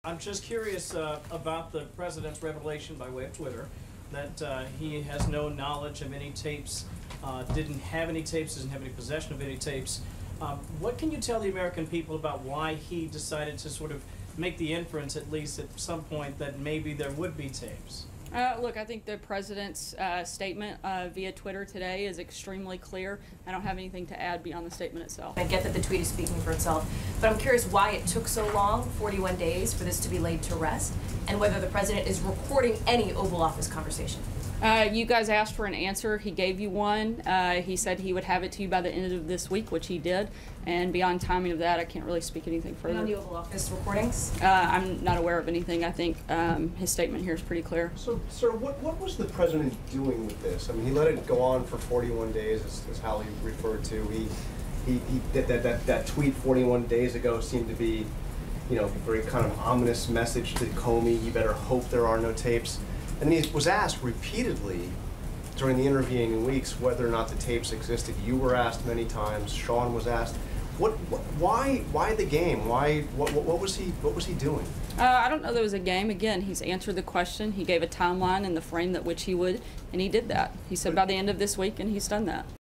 I'm just curious about the president's revelation by way of Twitter that he has no knowledge of any tapes, didn't have any tapes, doesn't have any possession of any tapes. What can you tell the American people about why he decided to sort of make the inference, at least at some point, that maybe there would be tapes? Look, I think the president's statement via Twitter today is extremely clear. I don't have anything to add beyond the statement itself. I get that the tweet is speaking for itself, but I'm curious why it took so long, 41 days, for this to be laid to rest, and whether the president is recording any Oval Office conversation. You guys asked for an answer. He gave you one. He said he would have it to you by the end of this week, which he did. And beyond timing of that, I can't really speak anything further. And on the Oval Office recordings? I'm not aware of anything. I think his statement here is pretty clear. So, sir, what was the president doing with this? I mean, he let it go on for 41 days, is how he referred to. He did that tweet 41 days ago seemed to be, you know, a very kind of ominous message to Comey. You better hope there are no tapes. And he was asked repeatedly during the intervening weeks whether or not the tapes existed. You were asked many times. Sean was asked. Why the game? What was he doing? I don't know there was a game. Again, he's answered the question. He gave a timeline in the frame that which he would, and he did that. He said by the end of this week, and he's done that.